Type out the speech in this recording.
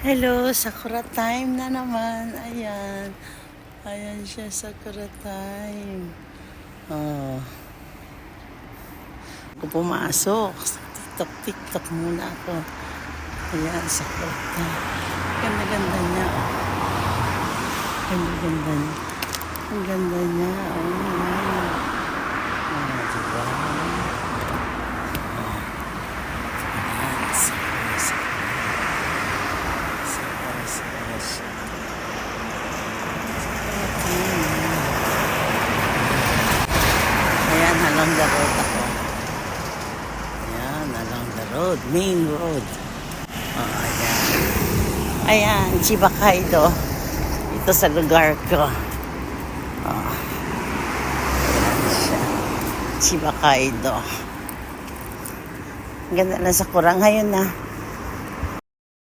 Hello, Sakura time na naman. Ayan. Ayan siya, Sakura time. Oh. Ako pumasok. TikTok muna ako. Ayan, Sakura time. Ganda-ganda niya. Ganda-ganda niya. Ang ganda niya. Ayan. Diba? Ayan, along the road ako. Ayan, along the road. Main road. Oh, ayan. Ayan, Chibakaido. Ito sa lugar ko. Oh. Ayan siya. Chibakaido. Ganda na Sakura ngayon na.